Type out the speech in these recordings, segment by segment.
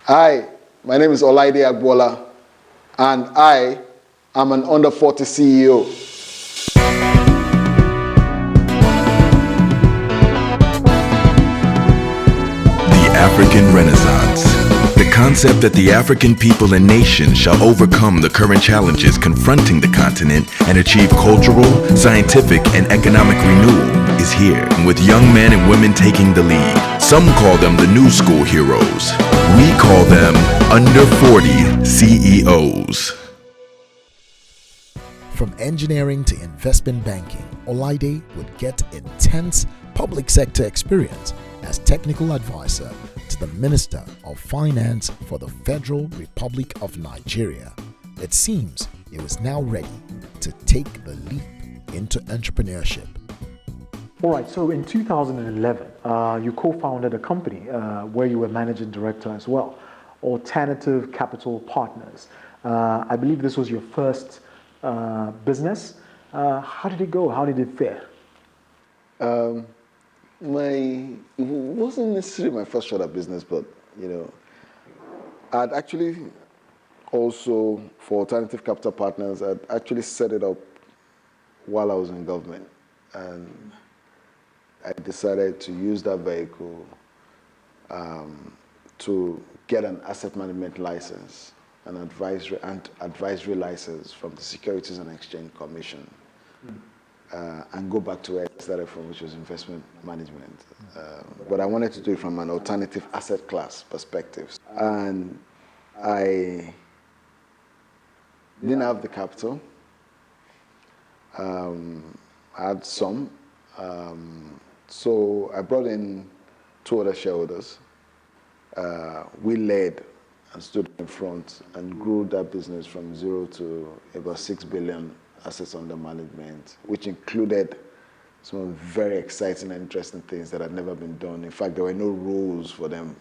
Hi, my name is Olaide Agboola, and I am an under 40 CEO. The African Renaissance. The concept that the African people and nation shall overcome the current challenges confronting the continent and achieve cultural, scientific, and economic renewal is here, with young men and women taking the lead. Some call them the new school heroes. We call them under 40 CEOs. From engineering to investment banking, Olaide would get intense public sector experience as technical advisor to the Minister of Finance for the Federal Republic of Nigeria. It seems he was now ready to take the leap into entrepreneurship. All right, so in 2011, you co-founded a company where you were managing director as well, Alternative Capital Partners. I believe this was your first business. How did it go? How did it fare? It wasn't necessarily my first shot at business, but I'd actually also, for Alternative Capital Partners, I'd actually set it up while I was in government, and I decided to use that vehicle to get an asset management license, an advisory license from the Securities and Exchange Commission. And go back to where I started from, which was investment management. But I wanted to do it from an alternative asset class perspective. And I didn't have the capital. I had some. So I brought in two other shareholders. We led and stood in front and grew that business from 0 to about 6 billion assets under management, which included some very exciting and interesting things that had never been done. In fact, there were no rules for them.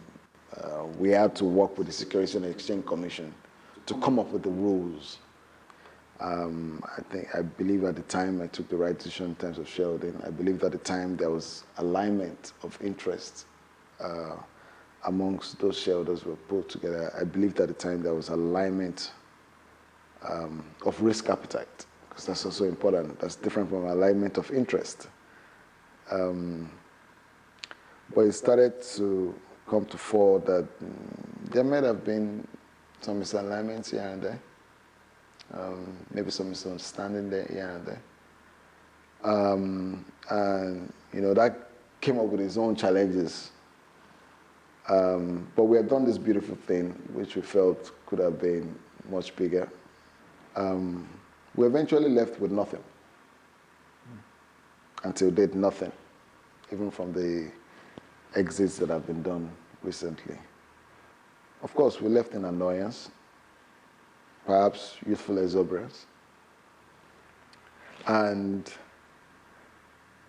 We had to work with the Securities and Exchange Commission to come up with the rules. I believe at the time I took the right decision in terms of shareholding. I believe at the time there was alignment of interest amongst those shareholders who were put together. I believed at the time there was alignment of risk appetite, because that's also important. That's different from alignment of interest. But it started to come to fore that there might have been some misalignments here and there, maybe some misunderstanding there here and there. And that came up with its own challenges. But we had done this beautiful thing, which we felt could have been much bigger. We eventually left with nothing. Until date, nothing, even from the exits that have been done recently. Of course, we left in annoyance, perhaps youthful exuberance, and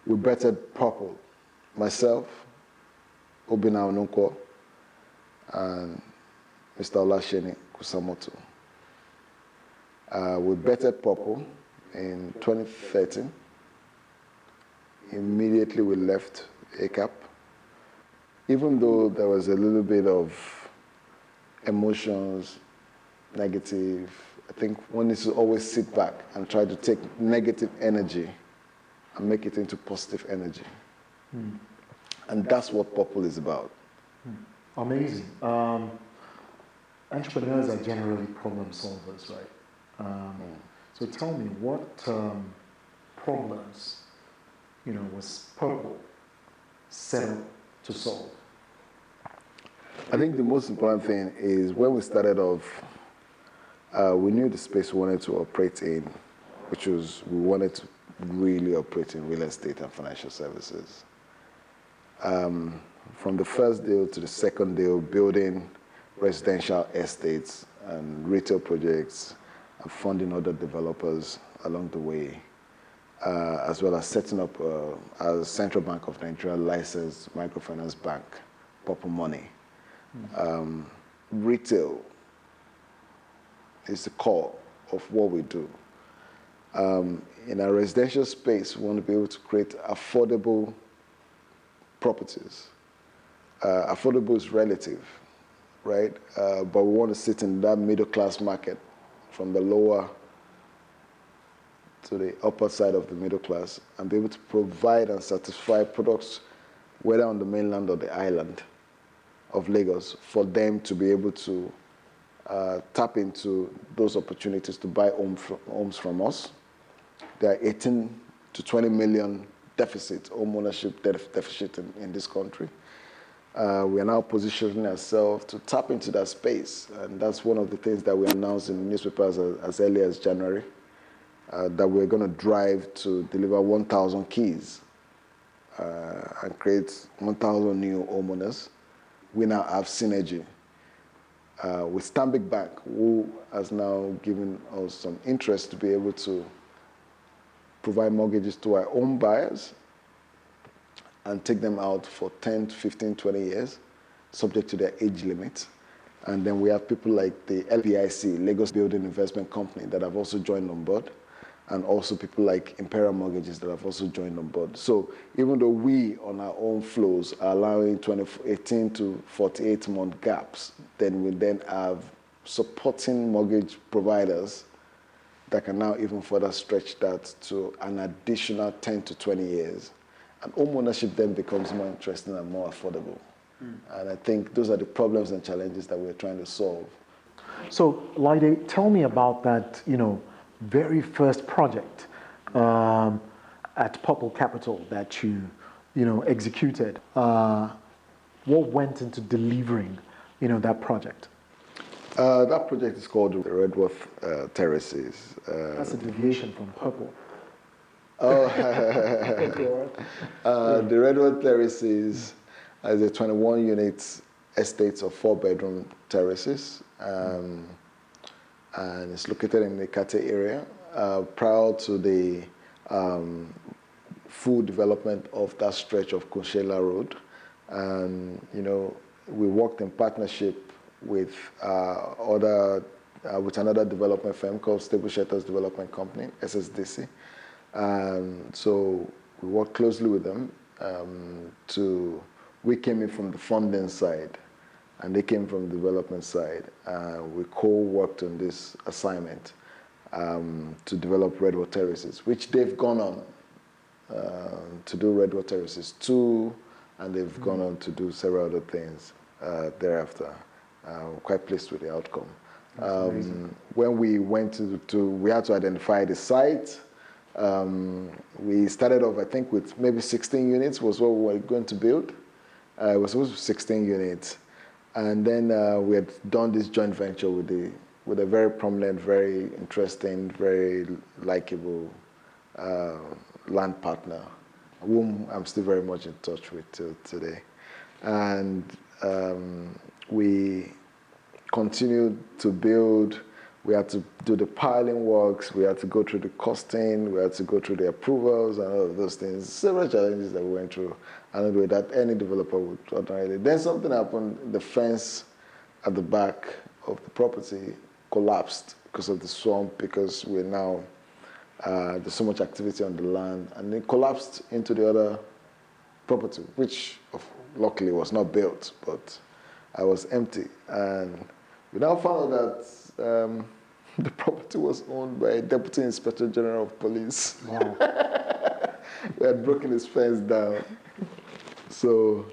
we bettered purple. Myself, Obina Onunko, and Mr. Olasheni Kusamoto. We bettered purple in 2013. Immediately we left ACAP. Even though there was a little bit of emotions, negative, I think one needs to always sit back and try to take negative energy and make it into positive energy. And that's what purple is about. Amazing. Entrepreneurs are generally problem solvers, right? So tell me, what problems, was Purple set up to solve? I think the most important thing is when we started off, we knew the space we wanted to operate in, which was we wanted to really operate in real estate and financial services. From the first deal to the second deal, building residential estates and retail projects and funding other developers along the way, as well as setting up a Central Bank of Nigeria licensed microfinance bank, Purple Money. Retail is the core of what we do. In our residential space, we want to be able to create affordable properties. Affordable is relative. right? But we want to sit in that middle class market from the lower to the upper side of the middle class and be able to provide and satisfy products, whether on the mainland or the island of Lagos, for them to be able to tap into those opportunities to buy homes from us. There are 18 to 20 million home ownership deficit in this country. We are now positioning ourselves to tap into that space, and that's one of the things that we announced in newspapers as early as January, that we're going to drive to deliver 1,000 keys and create 1,000 new homeowners. We now have synergy with Stanbic Bank, who has now given us some interest to be able to provide mortgages to our home buyers and take them out for 10, 15, 20 years, subject to their age limit. And then we have people like the LPIC, Lagos Building Investment Company, that have also joined on board, and also people like Imperial Mortgages that have also joined on board. So even though we, on our own flows, are allowing 18 to 48-month gaps, then we then have supporting mortgage providers that can now even further stretch that to an additional 10 to 20 years. And home ownership then becomes more interesting and more affordable. And I think those are the problems and challenges that we're trying to solve. So, Olaide, tell me about that, very first project at Purple Capital that you executed. What went into delivering, that project? That project is called the Redworth Terraces. That's a deviation from Purple. Oh, the Redworth Terraces is a 21-unit estate of 4-bedroom terraces, and it's located in the Kate area. Prior to the full development of that stretch of Kunshela Road, we worked in partnership with with another development firm called Stable Shelters Development Company, SSDC. So we worked closely with them. We came in from the funding side, and they came from the development side. We co-worked on this assignment to develop Redwood Terraces, which they've gone on to do Redwood Terraces 2, and they've gone on to do several other things thereafter. Quite pleased with the outcome. When we went we had to identify the site. We started off, I think, with maybe 16 units was what we were going to build. It was supposed to be 16 units. And then we had done this joint venture with a very prominent, very interesting, very likable land partner, whom I'm still very much in touch with till today. And we continued to build. We had to do the piling works, we had to go through the costing, we had to go through the approvals and all of those things. Several challenges that we went through, and the way that any developer would ordinarily. Then something happened, the fence at the back of the property collapsed because of the swamp, because we're now, there's so much activity on the land, and it collapsed into the other property, which luckily was not built, but I was empty. And we now found out that the property was owned by a Deputy Inspector General of Police. Wow. We had broken his fence down. So,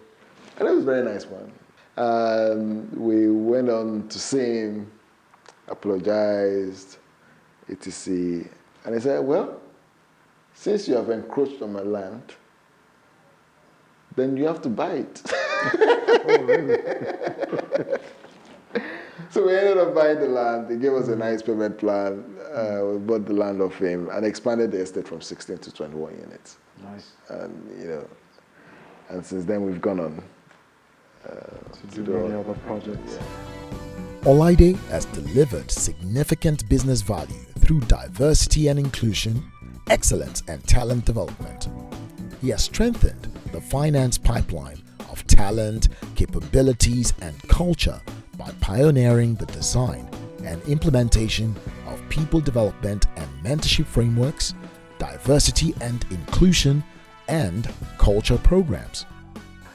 and it was a very nice one. And we went on to see him, apologized, etc. And he said, well, since you have encroached on my land, then you have to buy it. Oh, really? So we ended up buying the land. He gave us a nice payment plan. We bought the land off him and expanded the estate from 16 to 21 units. Nice. And and since then we've gone on to do many other projects. Yeah. Olaide has delivered significant business value through diversity and inclusion, excellence and talent development. He has strengthened the finance pipeline of talent, capabilities, and culture by pioneering the design and implementation of people development and mentorship frameworks, diversity and inclusion, and culture programs.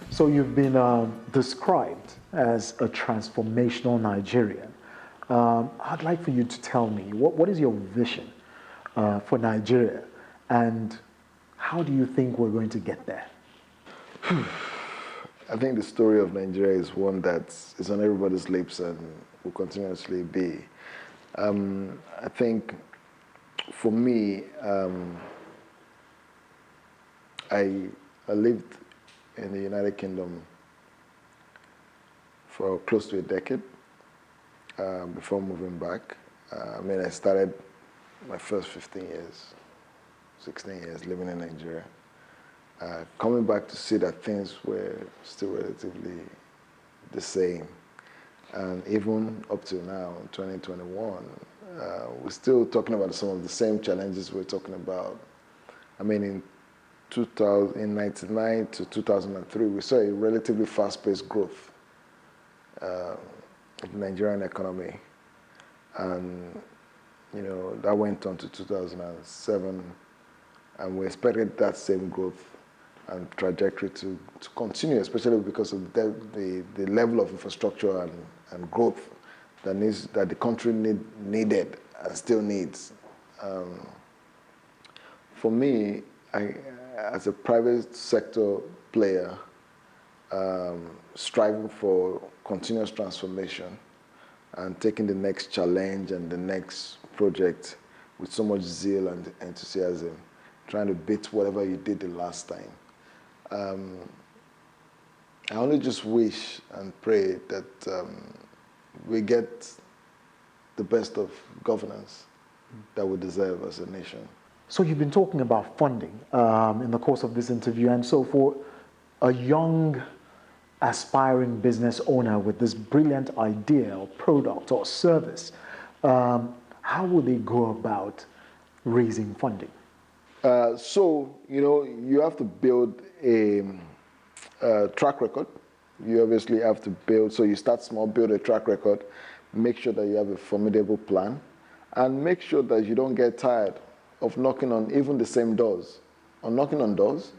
So you've been described as a transformational Nigerian, I'd like for you to tell me what is your vision for Nigeria, and how do you think we're going to get there? I think the story of Nigeria is one that is on everybody's lips and will continuously be. I think for me, I lived in the United Kingdom for close to a decade before moving back. I started my first 15 years, 16 years living in Nigeria. Coming back to see that things were still relatively the same. And even up to now, in 2021, we're still talking about some of the same challenges we're talking about. In 1999 to 2003, we saw a relatively fast-paced growth of the Nigerian economy. And, that went on to 2007, and we expected that same growth and trajectory to continue, especially because of the level of infrastructure and growth that the country needed and still needs. For me, as a private sector player, striving for continuous transformation and taking the next challenge and the next project with so much zeal and enthusiasm, trying to beat whatever you did the last time. I only just wish and pray that we get the best of governance that we deserve as a nation. So you've been talking about funding in the course of this interview, and so for a young, aspiring business owner with this brilliant idea or product or service, how would they go about raising funding? You have to build a track record. You obviously have to build, so you start small, build a track record, make sure that you have a formidable plan, and make sure that you don't get tired of knocking on even the same doors, or knocking on doors,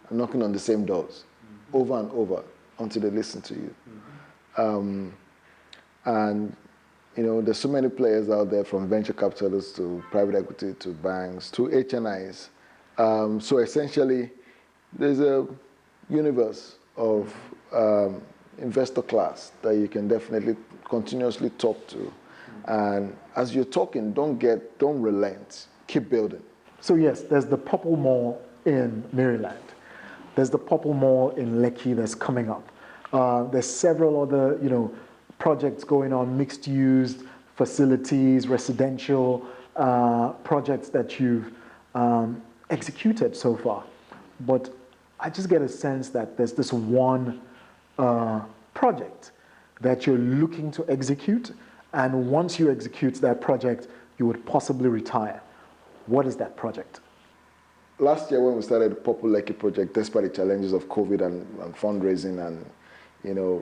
and knocking on the same doors, over and over, until they listen to you. There's so many players out there, from venture capitalists to private equity to banks to HNIs. So essentially, there's a universe of investor class that you can definitely continuously talk to. And as you're talking, don't relent. Keep building. So yes, there's the Purple Mall in Maryland. There's the Purple Mall in Lekki that's coming up. There's several other, projects going on, mixed use facilities, residential projects that you've executed so far. But I just get a sense that there's this one project that you're looking to execute, and once you execute that project, you would possibly retire. What is that project? Last year when we started the Purple Lekki project, despite the challenges of COVID and fundraising and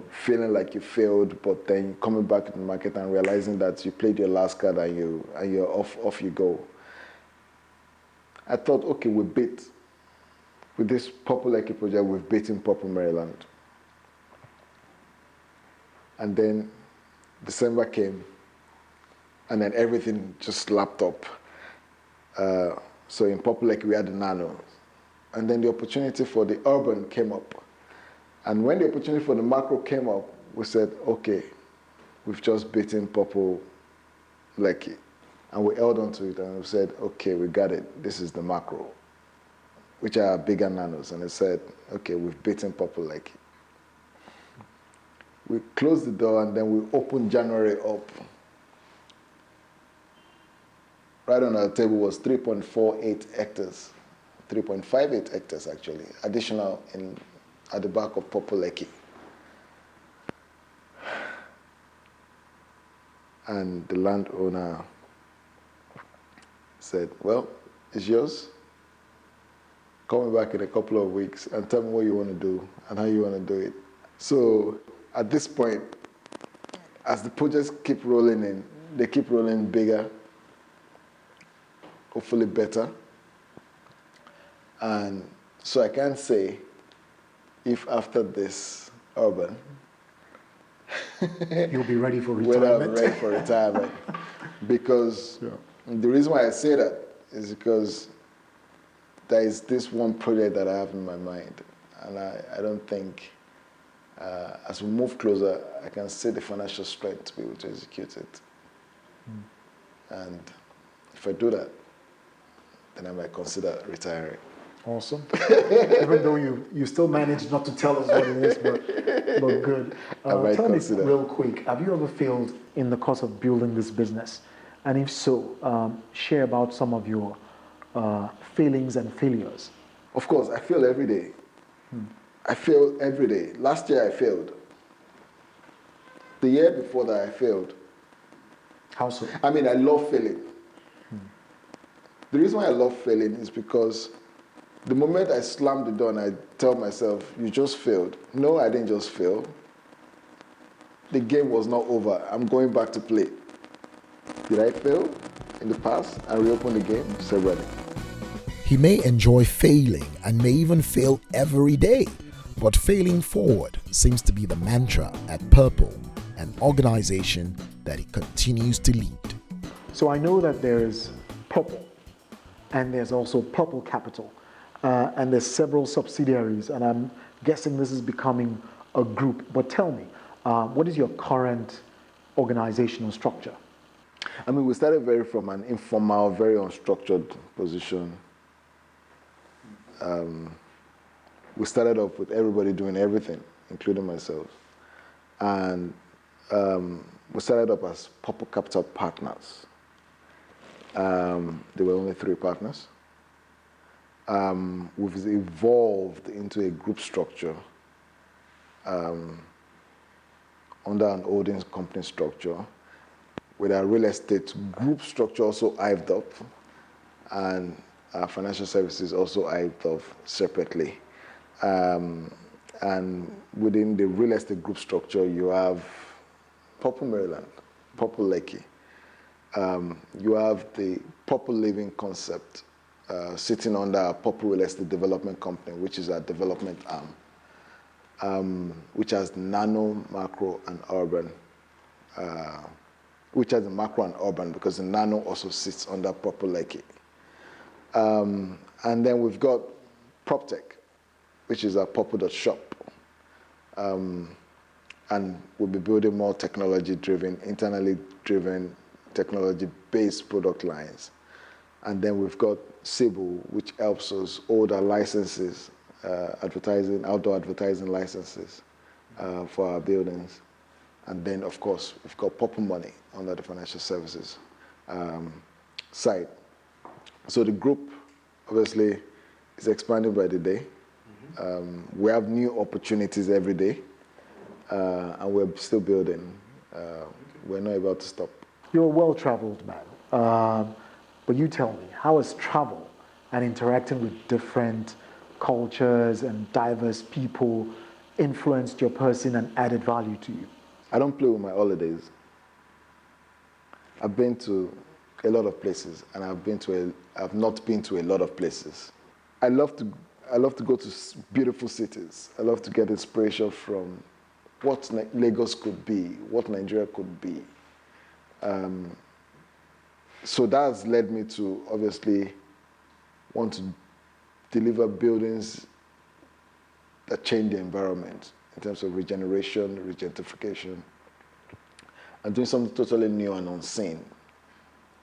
feeling like you failed, but then coming back to the market and realizing that you played your last card and you're off you go. I thought, okay, with this Purple Lekki project, we've beaten Purple Maryland. And then December came, and then everything just lapped up. So in Purple Lekki, we had the nano. And then the opportunity for the urban came up. And when the opportunity for the macro came up, we said, okay, we've just beaten Purple Lekki. And we held on to it, and we said, okay, we got it. This is the macro, which are bigger nanos. And they said, okay, we've beaten Purple Lekki. We closed the door, and then we opened January up. Right on our table was 3.48 hectares, 3.58 hectares actually, additional at the back of Purple Lekki. And the landowner said, well, it's yours. Call me back in a couple of weeks and tell me what you want to do and how you want to do it. So at this point, as the projects keep rolling in, they keep rolling bigger, hopefully better. And so I can't say if after this urban, You'll be ready for whether I'm retirement. ready for retirement. Because the reason why I say that is because there is this one project that I have in my mind, and I don't think, as we move closer, I can see the financial strength to be able to execute it. And if I do that, then I might consider retiring. Awesome. Even though you still managed not to tell us what it is, but good. Tell me real quick, have you ever failed in the course of building this business? And if so, share about some of your failings and failures. Of course, I fail every day. I fail every day. Last year I failed. The year before that I failed. How so? I mean, I love failing. The reason why I love failing is because the moment I slam the door and I tell myself, you just failed. No, I didn't just fail. The game was not over. I'm going back to play. Did I fail in the past and reopen the game? Severally. He may enjoy failing and may even fail every day, but failing forward seems to be the mantra at Purple, an organization that he continues to lead. So I know that there's Purple, and there's also Purple Capital, and there's several subsidiaries, and I'm guessing this is becoming a group. But tell me, what is your current organizational structure? I mean, we started from an informal, very unstructured position. We started off with everybody doing everything, including myself. And we started up as Purple Capital Partners. There were only 3 partners. We've evolved into a group structure under an holding company structure, with our real estate group structure also hived up, and our financial services also hived up separately. And within the real estate group structure, you have Purple Maryland, Purple Lekki. You have the Purple Living concept sitting under our Purple Real Estate Development Company, which is our development arm, which has nano, macro, and urban. Which has the macro and urban, because the nano also sits under Purple Lekki. And then we've got PropTech, which is our Purple.shop. And we'll be building more technology-driven, internally driven, technology-based product lines. And then we've got Cebu, which helps us hold our licenses, outdoor advertising licenses for our buildings. And then, of course, we've got Purple Money under the financial services side. So the group, obviously, is expanding by the day. We have new opportunities every day, and we're still building. We're not about to stop. You're a well-traveled man, but you tell me, how has travel and interacting with different cultures and diverse people influenced your person and added value to you? I don't play with my holidays. I've been to a lot of places, and I've not been to a lot of places. I love to go to beautiful cities. I love to get inspiration from what Lagos could be, what Nigeria could be. So that's led me to obviously want to deliver buildings that change the environment in terms of regeneration, regentrification, and doing something totally new and unseen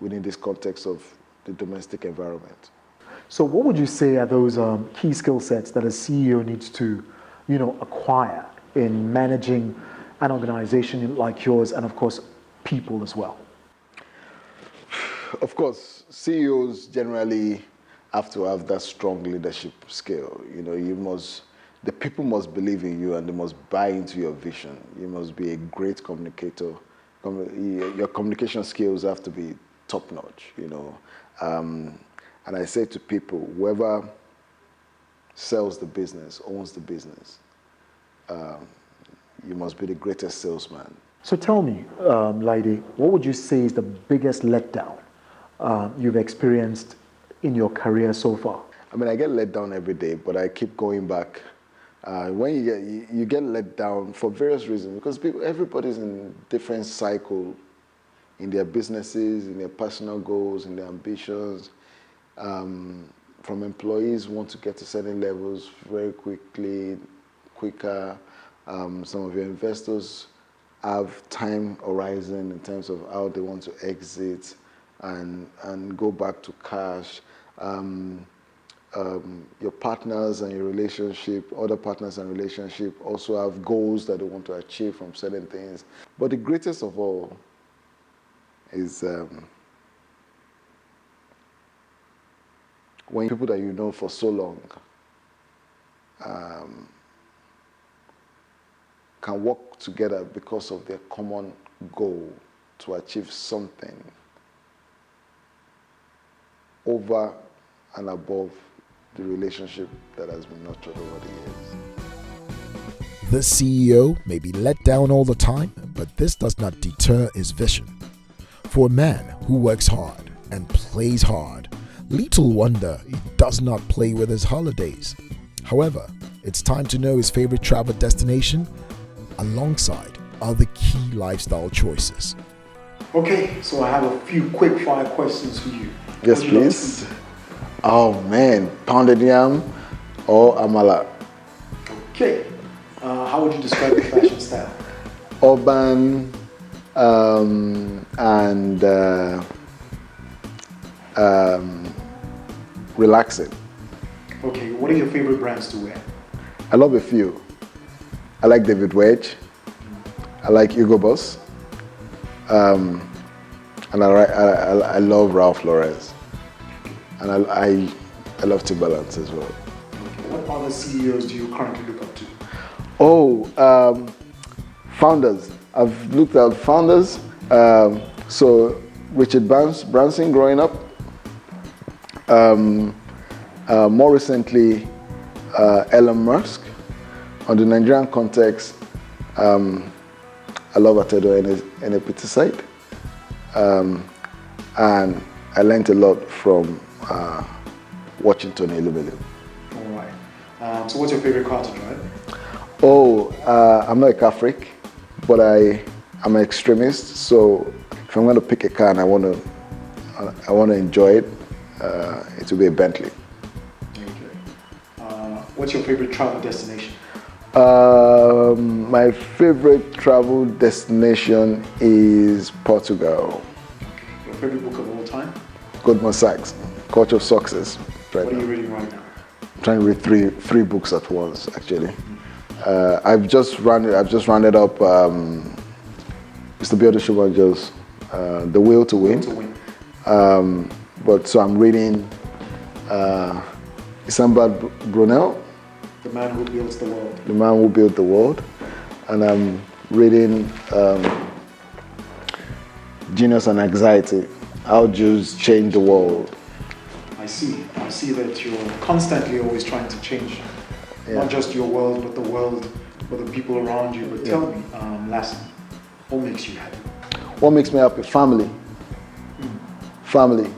within this context of the domestic environment. So what would you say are those key skill sets that a CEO needs to, acquire in managing an organization like yours, and of course, people as well? Of course, CEOs generally have to have that strong leadership skill. The people must believe in you, and they must buy into your vision. You must be a great communicator. Your communication skills have to be top-notch, And I say to people, whoever sells the business, owns the business, you must be the greatest salesman. So tell me, Olaide, what would you say is the biggest letdown you've experienced in your career so far? I mean, I get let down every day, but I keep going back When you get let down for various reasons, because everybody's in different cycle in their businesses, in their personal goals, in their ambitions. From employees want to get to certain levels very quickly, quicker. Some of your investors have time horizon in terms of how they want to exit and go back to cash. Your partners and your relationship, other partners and relationship also have goals that they want to achieve from certain things. But the greatest of all is when people that you know for so long can work together because of their common goal to achieve something over and above the relationship that has been nurtured over the years. The CEO may be let down all the time, but this does not deter his vision. For a man who works hard and plays hard, little wonder he does not play with his holidays. However, it's time to know his favorite travel destination alongside other key lifestyle choices. Okay, so I have a few quick fire questions for you. Yes, please. Oh man, pounded yam or amala? Okay, how would you describe your fashion style? Urban and relaxing. Okay, what are your favorite brands to wear? I love a few. I like David Wedge. I like Hugo Boss. And I love Ralph Lauren. And I love Timberlands as well. Okay. What other CEOs do you currently look up to? Oh, founders. I've looked at founders. So Richard Branson growing up. More recently, Elon Musk. On the Nigerian context, I love Atedo Enepiti. And I learned a lot from watching Tony Elumelu. All right. So what's your favorite car to drive? Oh, I'm not a car freak, but I'm an extremist. So if I'm going to pick a car and I want to enjoy it, it will be a Bentley. Okay. What's your favorite travel destination? My favorite travel destination is Portugal. Your favorite book of all time? Goldman Sachs, Culture of Success. What are you reading right now? I'm trying to read three books at once, actually. I've just rounded up Mr. Biodo Shubanjo's The Will to Win. But so I'm reading Isambard Brunel, The Man Who Builds the World. The Man Who Built the World. And I'm reading Genius and Anxiety, How Jews Change the World. I see that you're constantly always trying to change, not just your world, but the world for the people around you. But tell me, lastly, what makes you happy? What makes me happy? Family. Family.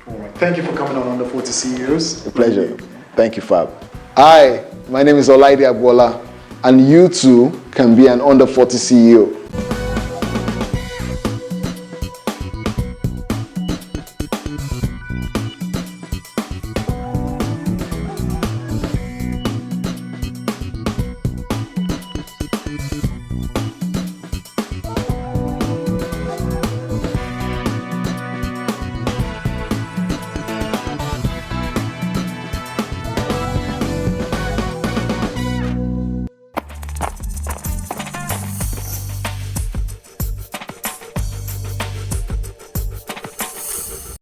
All right. Thank you for coming on Under 40 CEOs. A pleasure. Thank you, Fab. Hi, my name is Olaide Agboola, and you too can be an Under 40 CEO.